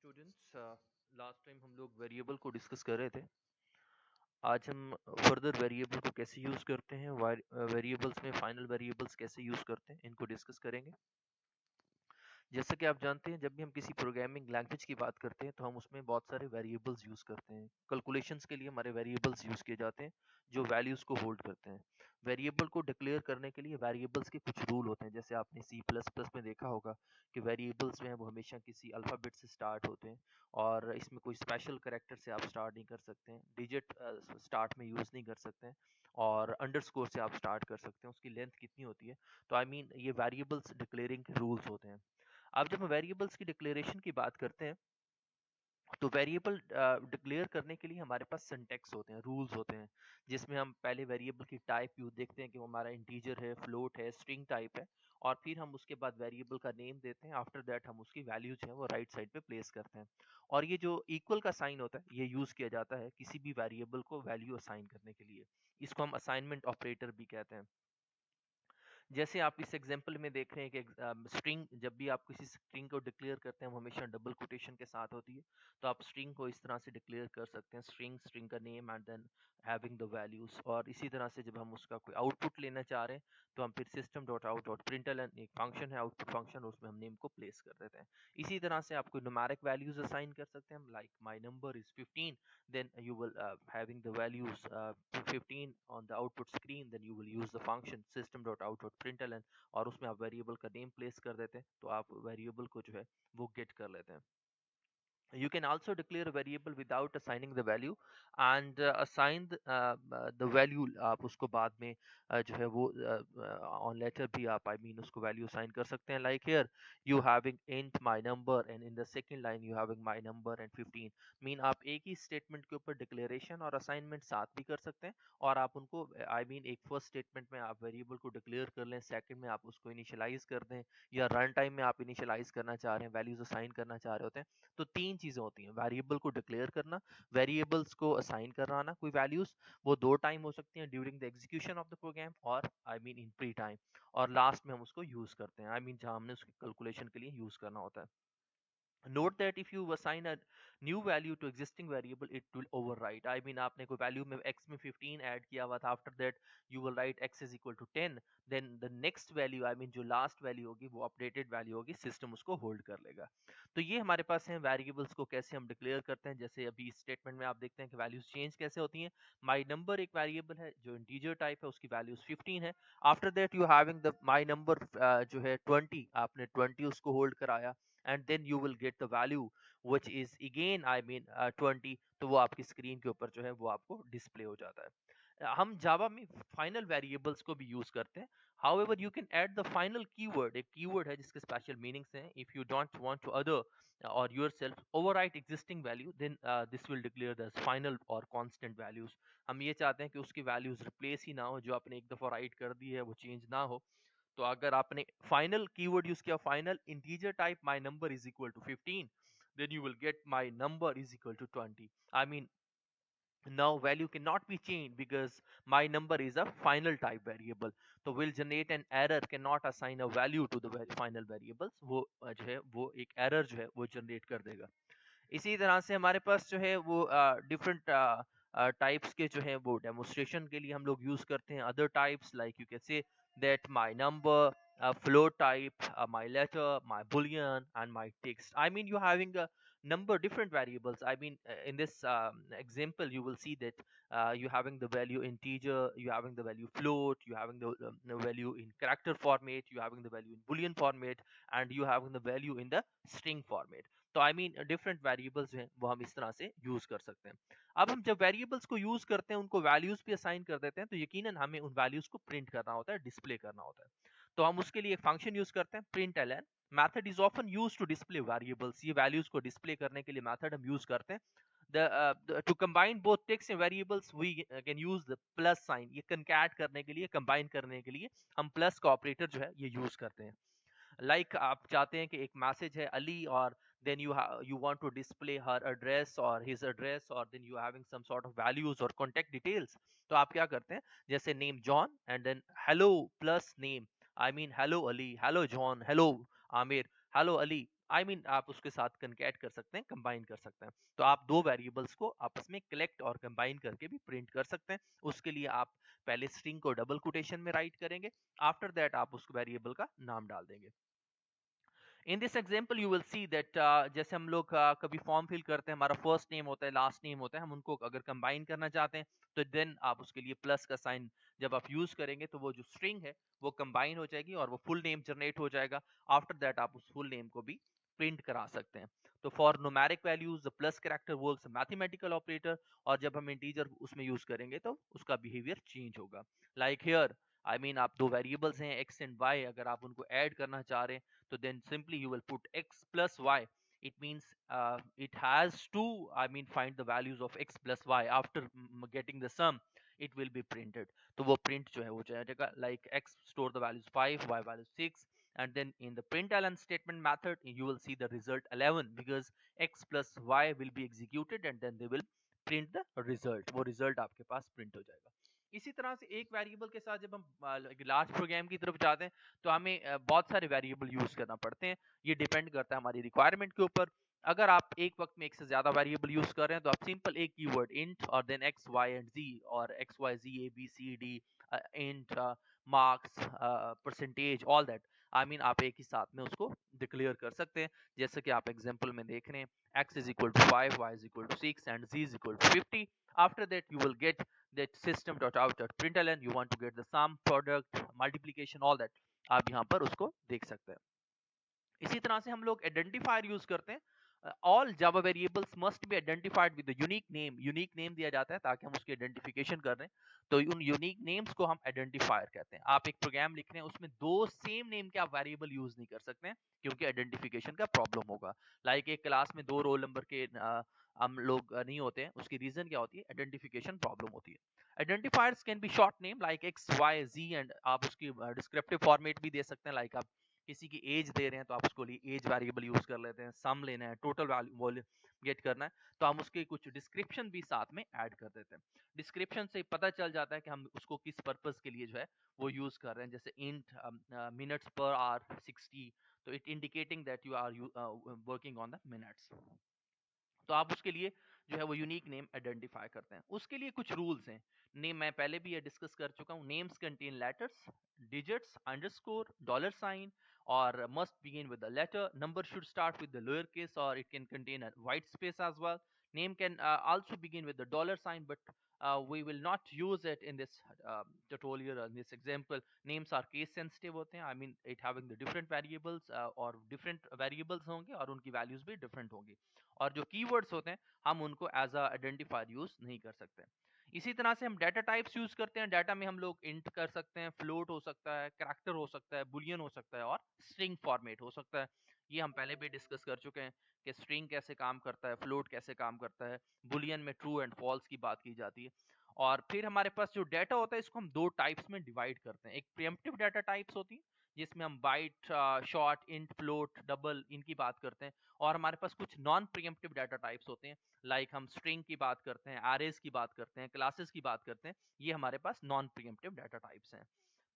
Students, last time हम लोग variable को डिस्कस कर रहे थे। आज हम फर्दर वेरिएबल को कैसे यूज़ करते हैं, वेरिएबल्स में फाइनल वेरिएबल्स कैसे यूज़ करते हैं, इनको डिस्कस करेंगे। जैसा कि आप जानते हैं, जब भी हम किसी प्रोग्रामिंग लैंग्वेज की बात करते हैं तो हम उसमें बहुत सारे वेरिएबल्स यूज़ करते हैं। कैलकुलेशंस के लिए हमारे वेरिएबल्स यूज़ किए जाते हैं जो वैल्यूज़ को होल्ड करते हैं। वेरिएबल को डिक्लेयर करने के लिए वेरिएबल्स के कुछ रूल होते हैं। जैसे आपने सी प्लस प्लस में देखा होगा कि वेरिएबल्स जो हैं वो हमेशा किसी अल्फ़ाबेट से स्टार्ट होते हैं और इसमें कोई स्पेशल कैरेक्टर से आप स्टार्ट नहीं कर सकते हैं, डिजिट स्टार्ट में यूज़ नहीं कर सकते हैं और अंडरस्कोर से आप स्टार्ट कर सकते हैं। उसकी लेंथ कितनी होती है, तो आई मीन ये वेरिएबल्स डिक्लेयरिंग रूल्स होते हैं। अब जब हम वेरिएबल्स की डिक्लेरेशन की बात करते हैं तो वेरिएबल डिक्लेयर करने के लिए हमारे पास सिंटैक्स होते हैं, रूल्स होते हैं, जिसमें हम पहले वेरिएबल की टाइप यूज देखते हैं कि वो हमारा इंटीजर है, फ्लोट है, स्ट्रिंग टाइप है, और फिर हम उसके बाद वेरिएबल का नेम देते हैं। आफ्टर दैट हम उसकी वैल्यू जो है वो राइट साइड पे प्लेस करते हैं। और ये जो इक्वल का साइन होता है ये यूज किया जाता है किसी भी वेरिएबल को वैल्यू असाइन करने के लिए। इसको हम असाइनमेंट ऑपरेटर भी कहते हैं। जैसे आप इस एग्जांपल में देख रहे हैं कि स्ट्रिंग, जब भी आप किसी स्ट्रिंग को डिक्लेयर करते हैं वो हमेशा डबल कोटेशन के साथ होती है। तो आप स्ट्रिंग को इस तरह से डिक्लेयर कर सकते हैं, स्ट्रिंग, स्ट्रिंग का name and then having the values. और इसी तरह से जब हम उसका कोई आउटपुट लेना चाह रहे हैं तो हम फिर system dot out dot println, एक फंक्शन है आउटपुट फंक्शन, उसमें हम नेम को प्लेस कर देते हैं। इसी तरह से आप कोई न्यूमेरिक वैल्यूज असाइन कर सकते हैं, like my number is 15, then you will having the values 15 on the output screen, then you will use the function system.out.println और उसमें आप वेरिएबल का नेम प्लेस कर देते हैं तो आप वेरिएबल को जो है वो गेट कर लेते हैं। You can also declare a variable without assigning the value and assign the value। आप उसको बाद में जो है वो on later भी आप I mean उसको value assign कर सकते हैं। Like here you having int my number and in the second line you having my number and 15। Mean आप एक ही स्टेटमेंट के ऊपर डिक्लेरेशन और असाइनमेंट साथ भी कर सकते हैं और आप उनको I mean एक फर्स्ट स्टेटमेंट में आप वेरिएबल को डिक्लेयर कर लें, सेकंड में आप उसको इनिशियलाइज कर दें, या रन टाइम में आप इनिशियलाइज करना चाह रहे हैं, वैल्यूज असाइन करना चाह रहे होते हैं। तो तीन चीजें होती हैं, वेरिएबल को डिक्लेयर करना, वेरिएबल्स को असाइन कराना कोई वैल्यूज, वो दो टाइम हो सकती हैं, during the execution of the program और I mean in pre time, और लास्ट में हम उसको यूज करते हैं आई मीन जहां हमने उसकी कैलकुलेशन के लिए यूज करना होता है। Note that if you assign a new value to existing variable, it will overwrite। I mean आपने कोई value में x में 15 ऐड किया हुआ था, after that you will write x is equal to 10, then the next value I mean जो last value होगी वो updated value होगी, system उसको hold कर लेगा। तो ये हमारे पास है variables को कैसे हम declare करते हैं। जैसे अभी इस statement में आप देखते हैं कि values change कैसे होती हैं। my number एक variable है जो integer type है, उसकी values 15 है। after that you having the my number जो है 20, आपने 20 उसको hold कराया and then you will get the value which is again I mean 20। तो वो आपकी स्क्रीन के ऊपर जो है वो आपको डिस्प्ले हो जाता है। हम जावा में फाइनल वेरिएबल्स को भी यूज करते हैं। however you can add the final keyword। एक कीवर्ड है जिसके स्पेशल मीनिंग्स हैं। if you don't want to other or yourself overwrite existing value, then this will declare the final or constant values। हम ये चाहते हैं कि उसकी वैल्यूज रिप्लेस ही ना हो, जो आपने एक दफा राइट कर दी है वो चेंज ना हो। तो अगर आपने फाइनल कीवर्ड यूज किया, final integer type my number is equal to 15, then you will get my number is equal to 20। I mean now value cannot be changed because my number is a final type variable। तो will generate an error, cannot assign a value to the final variables। वो जो है वो एक error जो है वो generate कर देगा। इसी तरह से हमारे पास जो है वो डिफरेंट टाइप्स के जो है वो डेमोस्ट्रेशन के लिए हम लोग यूज करते हैं। Other types like you can say that my number, float type, my letter, my boolean and my text। I mean you having a number different variables। I mean in this example you will see that you having the value integer, you having the value float, you having the value in character format, you having the value in boolean format and you having the value in the string format। तो I mean different variables हैं वो हम इस तरह से use कर सकते हैं। अब हम जब वेरिएबल्स को यूज करते हैं, उनको वैल्यूज भी असाइन कर देते हैं, तो यकीनन हमें उन वैल्यूज को प्रिंट करना होता है, डिस्प्ले करना होता है। तो हम उसके लिए एक फंक्शन यूज करते हैं, println। Method is often used to display variables. ये वैल्यूज को डिस्प्ले करने के लिए मेथड हम यूज करते हैं। To combine both text and variables we can use the plus sign। ये concat करने के लिए, combine करने के लिए हम प्लस का ऑपरेटर जो है ये यूज करते हैं। लाइक आप चाहते हैं कि एक मैसेज है अली और then you want to display her address or his address or then you having some sort of values or contact details। तो आप क्या करते हैं, जैसे name John and then hello plus name। I mean hello Ali, hello John, hello Aamir, hello Ali। I mean आप उसके साथ कनकैट कर सकते हैं, कंबाइन कर सकते हैं। तो आप दो वेरिएबल्स को आपस में कलेक्ट और कंबाइन करके भी प्रिंट कर सकते हैं। उसके लिए आप पहले स्ट्रिंग को डबल कोटेशन में राइट करेंगे, आफ्टर दैट आप उस वेरिएबल का नाम डाल देंगे। In this example you will see that जैसे हम लोग कभी फॉर्म फिल करते हैं, हमारा फर्स्ट नेम होता है, लास्ट नेम होता है, हम उनको अगर कंबाइन करना चाहते हैं तो देन आप उसके लिए प्लस का साइन जब आप यूज करेंगे तो वो जो स्ट्रिंग है वो कंबाइन हो जाएगी और वो फुल नेम जनरेट हो जाएगा। आफ्टर दैट आप उस फुल नेम को भी प्रिंट करा सकते हैं। तो for numeric values the plus character works mathematical operator, और जब हम इंटीजर उसमें यूज करेंगे तो उसका बिहेवियर चेंज होगा। लाइक हियर आई मीन आप दो वेरिएबल्स हैं x एंड y, अगर आप उनको ऐड करना चाह रहे हैं so then simply you will put x plus y. It means it has to, I mean, find the values of x plus y. After getting the sum, it will be printed. तो वो print जो है वो जाएगा like x store the values 5, y values 6, and then in the println statement method you will see the result 11 because x plus y will be executed and then they will print the result. वो result आपके पास print हो जाएगा। इसी तरह से एक variable के साथ जब हम लार्ज प्रोग्राम की तरफ जाते हैं तो हमें बहुत सारे वेरिएबल यूज करना पड़ते हैं। ये डिपेंड करता है हमारी रिक्वायरमेंट के ऊपर। अगर आप एक वक्त में एक से ज्यादा वेरिएबल यूज कर रहे हैं तो आप सिंपल एक कीवर्ड इंट और then X Y and Z और X Y Z A B C D int marks percentage all that, I mean आप एक ही साथ में उसको डिक्लेयर कर सकते हैं। जैसे कि आप एग्जांपल में देख रहे हैं x is equal to 5, y is equal to 6 and z is equal to 50. After that you will get that system.out.println, you want to get the sum, product, multiplication, all that, आप यहाँ पर उसको देख सकते हैं। इसी तरह से हम लोग आइडेंटिफायर यूज करते हैं। All Java variables must be identified with unique name. Unique name दिया जाता है ताकि हम उसकी आइडेंटिफिकेशन कर रहे हैं तो उन यूनिक नेम्स को हम आइडेंटिफायर कहते हैं। आप एक प्रोग्राम लिख रहे हैं उसमें दो सेम नेम के आप वेरिएबल यूज नहीं कर सकते हैं क्योंकि आइडेंटिफिकेशन का प्रॉब्लम होगा। लाइक एक क्लास में दो रोल नंबर के हम लोग नहीं होते हैं, उसकी रीजन क्या होती है? आइडेंटिफिकेशन प्रॉब्लम होती है। Identifiers can be short name like X Y Z and आप उसकी डिस्क्रिप्टिव फॉर्मेट भी दे सकते हैं। लाइक आप किसी की एज दे रहे हैं तो आप उसको लिए एज वेरिएबल यूज कर लेते हैं। सम लेना है, टोटल वैल्यू गेट करना है तो हम उसके कुछ डिस्क्रिप्शन भी साथ में ऐड कर देते हैं। डिस्क्रिप्शन से पता चल जाता है कि हम उसको किस पर्पस के लिए जो है वो यूज कर रहे हैं। जैसे इंट मिनट्स पर आवर 60, तो it indicating that you are working on the minutes. तो आप उसके लिए जो है वो यूनिक नेम आइडेंटिफाई करते हैं। उसके लिए कुछ रूल्स हैं। नेम मैं पहले भी ये डिस्कस कर चुका हूँ। Names contain letters, digits, underscore, dollar sign और must begin with the letter. Number should start with the lowercase or it can contain a white space as well. Name can also begin with the dollar sign, but we will not use it in this tutorial or in this example. Names are case sensitive होते हैं, I mean it having the different variables और different variables होंगे और उनकी values भी different होंगी। और जो keywords होते हैं हम उनको as a identifier use नहीं कर सकते। इसी तरह से हम डाटा टाइप्स यूज करते हैं। डाटा में हम लोग इंट कर सकते हैं, फ्लोट हो सकता है, कैरेक्टर हो सकता है, बुलियन हो सकता है और स्ट्रिंग फॉर्मेट हो सकता है। ये हम पहले भी डिस्कस कर चुके हैं कि स्ट्रिंग कैसे काम करता है, फ्लोट कैसे काम करता है, बुलियन में ट्रू एंड फॉल्स की बात की जाती है। और फिर हमारे पास जो डाटा होता है इसको हम दो टाइप्स में डिवाइड करते हैं। एक प्रीएम्प्टिव डाटा टाइप्स होती है जिसमें हम byte, short, int, float, double इनकी बात करते हैं। और हमारे पास कुछ नॉन प्रीएम्प्टिव डाटा टाइप्स होते हैं लाइक हम स्ट्रिंग की बात करते हैं, एरेज की बात करते हैं, क्लासेस की बात करते हैं। ये हमारे पास नॉन प्रीएम्प्टिव डाटा टाइप्स हैं।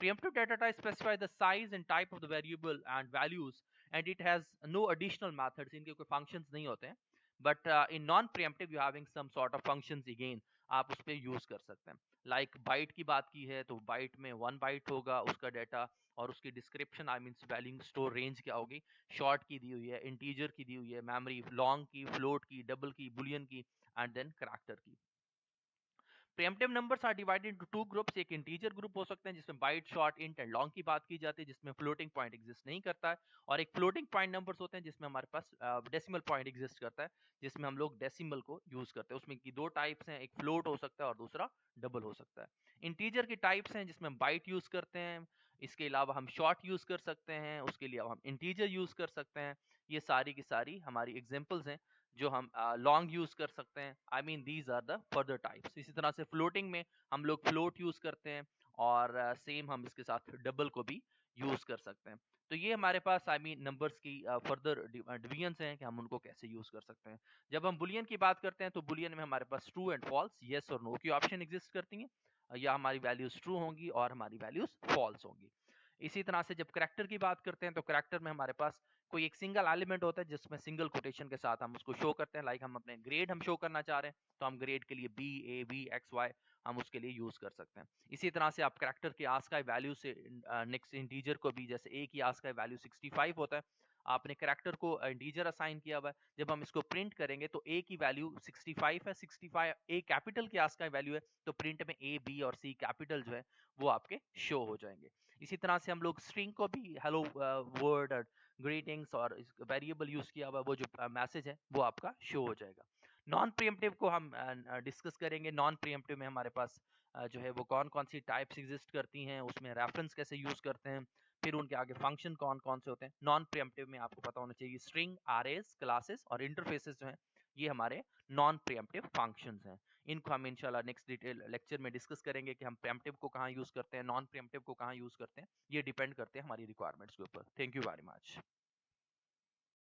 Preemptive data type specify the size and type of the variable and values and it has no additional methods. इनके कोई functions नहीं होते हैं। But in non-preemptive you having some sort of functions again, आप उस पर use कर सकते हैं। लाइक बाइट की बात की है तो बाइट में 1 बाइट होगा उसका डाटा और उसकी description I mean value store range क्या होगी। शॉर्ट की दी हुई है, इंटीजर की दी हुई है, मेमोरी, लॉन्ग की, फ्लोट की, डबल की, बुलियन की एंड देन करैक्टर की। Primitive numbers are divided into two groups. एक इंटीजर ग्रुप हो सकते हैं जिसमें byte, short, int and long की बात की जाती है जिसमें फ्लोटिंग पॉइंट एग्जिस्ट नहीं करता है। और एक फ्लोटिंग पॉइंट नंबर्स होते हैं जिसमें हमारे पास डेसिमल पॉइंट एग्जिस्ट करता है जिसमें हम लोग डेसिमल को यूज करते हैं। उसमें की दो टाइप्स हैं, एक फ्लोट हो सकता है और दूसरा डबल हो सकता है। इंटीजर की टाइप्स हैं जिसमें हम बाइट यूज करते हैं, इसके अलावा हम शॉर्ट यूज कर सकते हैं, उसके लिए हम इंटीजर यूज कर सकते हैं। ये सारी की सारी हमारी एग्जांपल्स हैं जो हम लॉन्ग यूज कर सकते हैं। I mean these are the further types. इसी तरह से फ्लोटिंग में हम लोग फ्लोट यूज करते हैं और सेम हम इसके साथ डबल को भी यूज कर सकते हैं। तो ये हमारे पास आई मीन नंबर्स की फर्दर डिवीजन्स हैं कि हम उनको कैसे यूज कर सकते हैं। जब हम बुलियन की बात करते हैं तो बुलियन में हमारे पास ट्रू एंड फॉल्स, येस और नो की ऑप्शन एग्जिस्ट करती हैं। या हमारी वैल्यूज ट्रू होंगी और हमारी वैल्यूज फॉल्स होंगी। इसी तरह से जब करैक्टर की बात करते हैं तो करैक्टर में हमारे पास कोई एक सिंगल एलिमेंट होता है जिसमें सिंगल कोटेशन के साथ हम उसको शो करते हैं। लाइक हम अपने ग्रेड हम शो करना चाह रहे हैं तो हम ग्रेड के लिए B A V X Y हम उसके लिए यूज कर सकते हैं। इसी तरह से आप करैक्टर के आस्काई वैल्यू से नेक्स्ट इंटीजर को भी, जैसे ए की आस्काई वैल्यू 65 होता है, आपने करैक्टर को इंटीजर असाइन किया हुआ है, जब हम इसको प्रिंट करेंगे तो ए की वैल्यू 65 है, 65 ए कैपिटल की आस्काई वैल्यू है, तो प्रिंट में ए बी और सी कैपिटल जो है वो आपके शो हो जाएंगे। इसी तरह से हम लोग स्ट्रिंग को भी हेलो वर्ड और ग्रीटिंग्स और वेरिएबल यूज किया हुआ वो जो मैसेज है वो आपका शो हो जाएगा। नॉन प्रिएम्प्टिव को हम डिस्कस करेंगे। नॉन प्रिएम्प्टिव में हमारे पास जो है वो कौन कौन सी टाइप्स एग्जिस्ट करती हैं, उसमें रेफरेंस कैसे यूज करते हैं, फिर उनके आगे फंक्शन कौन कौन से होते हैं। नॉन प्रिएम्प्टिव में आपको पता होना चाहिए स्ट्रिंग, अरेज, क्लासेस और इंटरफेसेस जो हैं ये हमारे नॉन प्रिएम्प्टिव फंक्शंस हैं। इनको हम इंशाल्लाह नेक्स्ट डिटेल लेक्चर में डिस्कस करेंगे कि हम प्रिएम्प्टिव को कहाँ यूज करते हैं, नॉन प्रिएम्प्टिव को कहाँ यूज करते हैं। ये डिपेंड करते हैं हमारी रिक्वायरमेंट्स के ऊपर। Thank you very much.